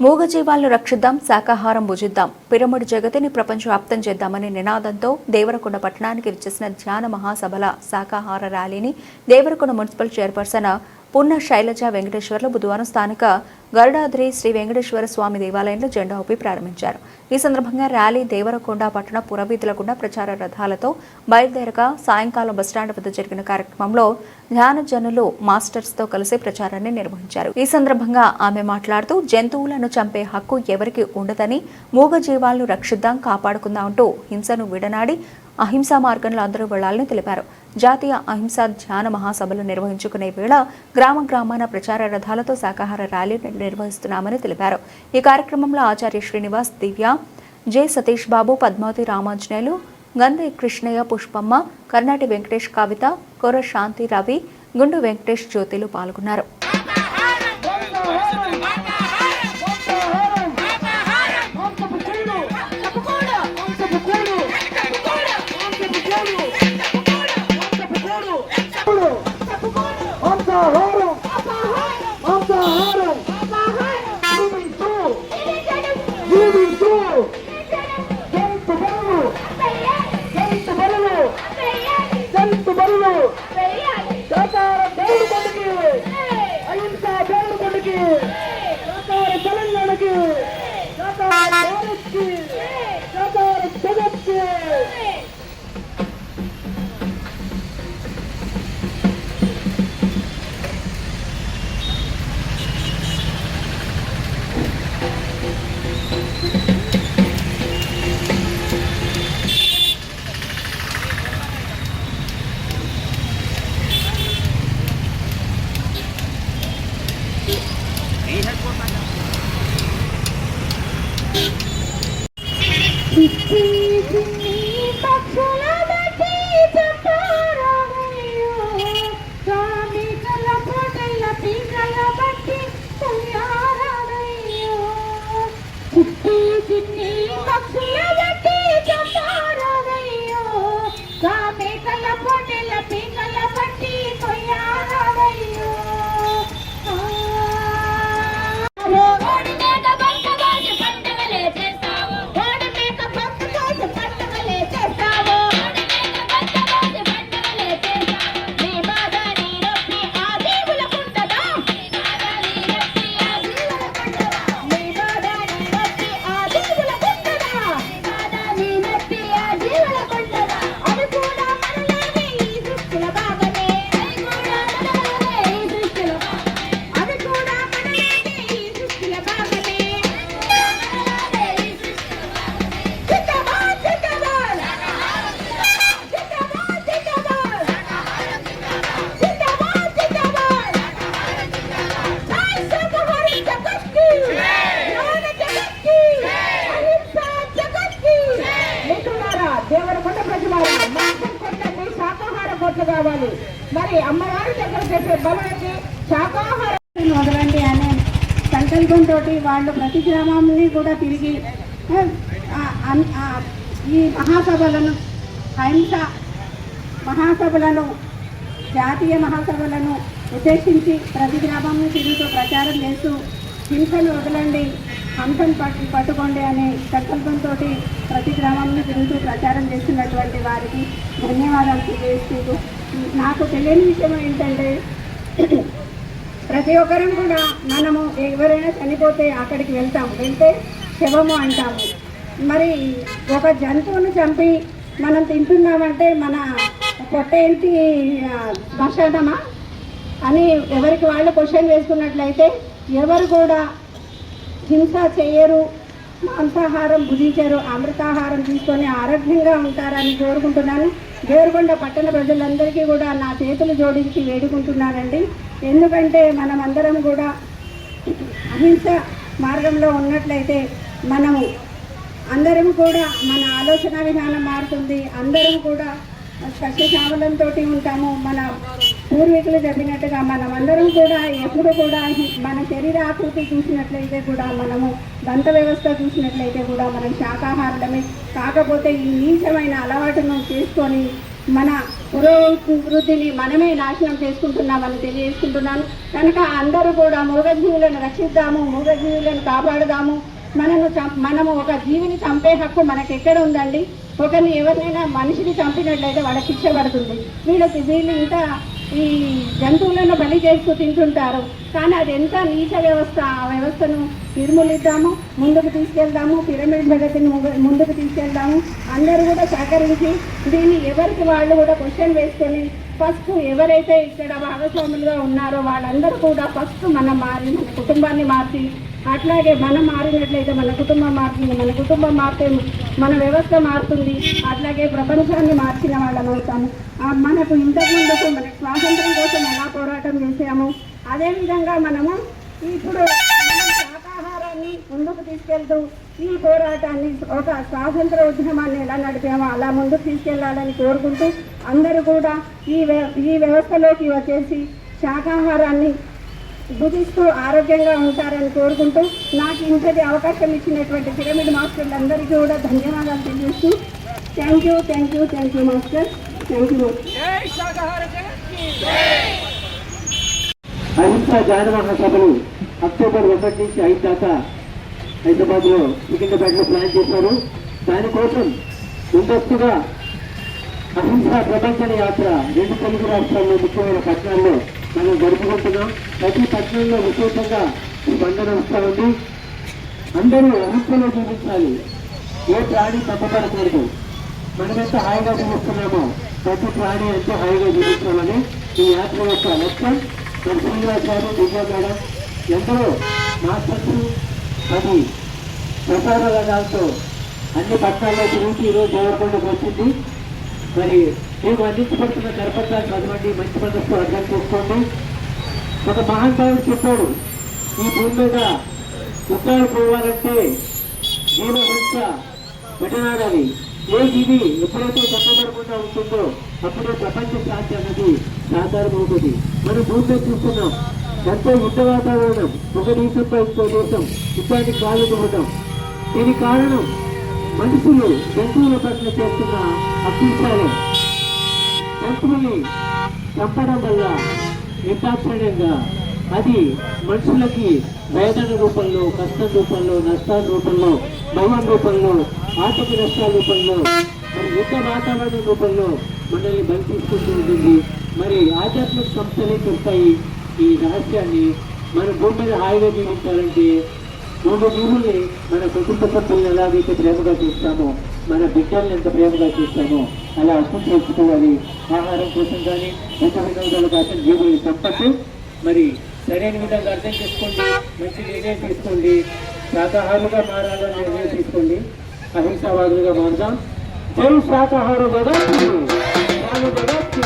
మూగజీవాలను రక్షిద్దాం, శాకాహారం భుజిద్దాం, పిరమిడ్ జగతిని ప్రపంచవ్యాప్తం చేద్దామనే నినాదంతో దేవరకొండ పట్టణానికి విచ్చేసిన ధ్యాన మహాసభల శాకాహార ర్యాలీని దేవరకొండ మున్సిపల్ చైర్పర్సన్ పున్న శైలజ వెంకటేశ్వర్లు బుధవారం స్థానిక గరుడాద్రి శ్రీ వెంకటేశ్వర స్వామి దేవాలయంలో జెండా ఊపి ప్రారంభించారు. ఈ సందర్భంగా ర్యాలీ దేవరకొండ పట్టణ పురవీధుల గుండా ప్రచార రథాలతో బయలుదేరగా సాయంకాలం బస్టాండ్ వద్ద జరిగిన కార్యక్రమంలో ధ్యానజనులు మాస్టర్స్తో కలిసి ప్రచారాన్ని నిర్వహించారు. ఈ సందర్భంగా ఆమె మాట్లాడుతూ జంతువులను చంపే హక్కు ఎవరికి ఉండదని, మూగజీవాలను రక్షిద్దాం, కాపాడుకుందాం అంటూ హింసను విడనాడి అహింసా మార్గంలో అందరూ వెళ్లాలని తెలిపారు. జాతీయ అహింసా ధ్యాన మహాసభలు నిర్వహించుకునే వేళ గ్రామ గ్రామాన ప్రచార రథాలతో శాకాహార ర్యాలీ నిర్వహిస్తున్నామని తెలిపారు. ఈ కార్యక్రమంలో ఆచార్య శ్రీనివాస్, దివ్య, జె సతీష్ బాబు, పద్మావతి, రామాంజనేయులు, గంధి కృష్ణయ్య, పుష్పమ్మ, కర్ణాటి వెంకటేష్, కవిత, కొర శాంతి, రవి, గుండు వెంకటేష్, జ్యోతిలు పాల్గొన్నారు. కావాలి. మరి అమ్మవారి దగ్గర చెప్పే బలానికి శాకాహారం వదలండి అనే సంకల్పంతో వాళ్ళు ప్రతి గ్రామాన్ని కూడా తిరిగి ఈ మహాసభలను, అహింస మహాసభలను, జాతీయ మహాసభలను ఉద్దేశించి ప్రతి గ్రామాన్ని తిరుగుతూ ప్రచారం చేస్తూ హింసను వదలండి, హంసను పట్టుకోండి అనే సంకల్పంతో ప్రతి గ్రామంలో తిరుగుతూ ప్రచారం చేస్తున్నటువంటి వారికి ధన్యవాదాలు తెలియజేస్తూ, నాకు తెలియని విషయం ఏంటంటే ప్రతి ఒక్కరం కూడా మనము ఎవరైనా చనిపోతే అక్కడికి వెళ్తే శవము అంటాము. మరి ఒక జంతువును చంపి మనం తింటున్నామంటే మన పొట్టేంటి భక్షణమా అని ఎవరికి వాళ్ళు క్వశ్చన్ వేసుకున్నట్లయితే ఎవరు కూడా హింస చేయరు, మాంసాహారం భుజించరు, అమృతాహారం తీసుకొని ఆరోగ్యంగా ఉంటారని కోరుకుంటున్నాను. దేవరకొండ పట్టణ ప్రజలందరికీ కూడా నా చేతులు జోడించి వేడుకుంటున్నానండి. ఎందుకంటే మనమందరం కూడా అహింస మార్గంలో ఉన్నట్లయితే మనము అందరం కూడా మన ఆలోచన విధానం మారుతుంది, అందరం కూడా సస్యశ్యామలంతో ఉంటాము. మన పూర్వీకులు చెప్పినట్టుగా మనమందరం కూడా ఎప్పుడు కూడా మన శరీర ఆకృతి చూసినట్లయితే కూడా, మనము దంత వ్యవస్థ చూసినట్లయితే కూడా మనం శాకాహారులమే. కాకపోతే ఈ నీచమైన అలవాటును చేసుకొని మన పురోవృద్ధిని మనమే నాశనం చేసుకుంటున్నామని తెలియజేసుకుంటున్నాను. కనుక అందరూ కూడా మూగజీవులను రక్షిద్దాము, మూగజీవులను కాపాడుదాము. మనము ఒక జీవిని చంపే హక్కు మనకి ఎక్కడ ఉందండి? ఒకరిని ఎవరినైనా మనిషిని చంపినట్లయితే వాళ్ళ శిక్ష పడుతుంది. వీళ్ళు ఇంత ఈ జంతువులను బలి చేస్తూ తింటుంటారు. కానీ అది ఎంత నీచ వ్యవస్థ. ఆ వ్యవస్థను నిర్మూలిద్దాము, ముందుకు తీసుకెళ్దాము, పిరమిడ్ జగత్తుని ముందుకు తీసుకెళ్దాము. అందరూ కూడా సహకరించి దీన్ని ఎవరికి వాళ్ళు కూడా క్వశ్చన్ వేసుకొని ఫస్ట్ ఎవరైతే ఇక్కడ భాగస్వాములుగా ఉన్నారో వాళ్ళందరూ కూడా ఫస్ట్ మనం మారి మన కుటుంబాన్ని మార్చి, అట్లాగే మనం మారినట్లయితే మన కుటుంబం మారుతుంది, మన కుటుంబం మారితే మన వ్యవస్థ మారుతుంది, అట్లాగే ప్రపంచాన్ని మార్చిన వాళ్ళం అవుతాము. మనకు ఇంతకుముందుకు మనకు స్వాతంత్రం కోసం ఎలా పోరాటం చేసాము, అదేవిధంగా మనము ఇప్పుడు శాకాహారాన్ని ముందుకు తీసుకెళ్తూ ఈ పోరాటాన్ని ఒక స్వాతంత్ర ఉద్యమాన్ని ఎలా నడిపామో అలా ముందుకు తీసుకెళ్లాలని కోరుకుంటూ అందరూ కూడా ఈ వ్యవస్థలోకి వచ్చేసి శాకాహారాన్ని భుజిస్తూ ఆరోగ్యంగా ఉంటారని కోరుకుంటూ నాకు ఇంతటి అవకాశం ఇచ్చినటువంటి పిరమిడ్ మాస్టర్లందరికీ కూడా ధన్యవాదాలు తెలియజేస్తూ thank you master. Thank you. అహింసా జాన మహాసభలు అక్టోబర్ 1 నుంచి 5 దాకా హైదరాబాద్లో సికింద్రాబాద్లో ప్లాన్ చేశారు. దానికోసం ముందస్తుగా అహింసా ప్రపంచన యాత్ర 2 తెలుగు రాష్ట్రాల్లో ముఖ్యమైన పట్టణాల్లో మనం జరుపుకుంటున్నాం. ప్రతి పట్టణంలో విశేషంగా స్పందన వస్తూ ఉంది. అందరూ అహింసలో జీవించాలి, ఏ ప్రాణి తప్పపడకూడదు. మనం ఎంత హాయిగా జీవిస్తున్నామో ప్రతి ప్రాణి ఎంతో హాయిగా జీవించాలని ఈ యాత్ర యొక్క లక్ష్యం. మన శ్రీనివాస్ గారు, దివ్య మేడం, ఎందరో మాస్టర్స్ 10 ప్రసార రంగాలతో అన్ని పట్టణాల్లో తిరిగి ఈరోజు దేవరకొండకు వచ్చింది. మరి మేము అందించబడుతున్న కరపత్రాలు చదవండి, మంచి మనస్సు అర్థం చేసుకోండి. ఒక మహానుభావుడు చెప్పాడు, ఈ భూమి మీద యుద్ధాలు పోవాలంటే జీవహింస విటనాడాలి. ఏ జీవి ఎప్పుడైతే తప్పబడకుండా ఉంటుందో అప్పుడే ప్రపంచ శాంతి అన్నది సాధారణమవుతుంది. మనం భూమి మీద చూస్తున్నాం, ఎంతో యుద్ధ వాతావరణం, ఒక దేశంపై ఇంకో దేశం యుద్ధానికి కాలుతుండటం. దీనికి కారణం మనుషులు జంతువుల పట్ల చేస్తున్న అత్యుత్సాహం. జంతువుల్ని చంపడం వల్ల నిర్దాక్షిణ్యంగా అది మనుషులకి వేదన రూపంలో, కష్టం రూపంలో, నష్టాల రూపంలో, భయం రూపంలో, ఆర్థిక నష్టాల రూపంలో, మరి యుద్ధ వాతావరణం రూపంలో మనల్ని బంధిస్తుంటూ ఉంటుంది. మరి ఆధ్యాత్మిక సంస్థలే చెప్తాయి ఈ రహస్యాన్ని. మన భూమి మీద హాయిగా జీవించాలంటే మూడు జీవుల్ని మన కుటుంబ సభ్యులను ఎలాగైతే ప్రేమగా చూస్తామో, మన బిడ్డల్ని ఎంత ప్రేమగా చూస్తామో అలా అర్థం చేసుకోవాలి. ఆహారం కోసం కానీ ఎంత వినోదాల కోసం జీవుల్ని చంపట్టు. మరి సరైన విధంగా అర్థం చేసుకోండి, మంచి నిర్ణయం తీసుకోండి, శాకాహారులుగా మారాలని నిర్ణయం తీసుకోండి, అహింసావాదులుగా మారుదాం. జై శాకాహార జగత్తు, జగత్తు,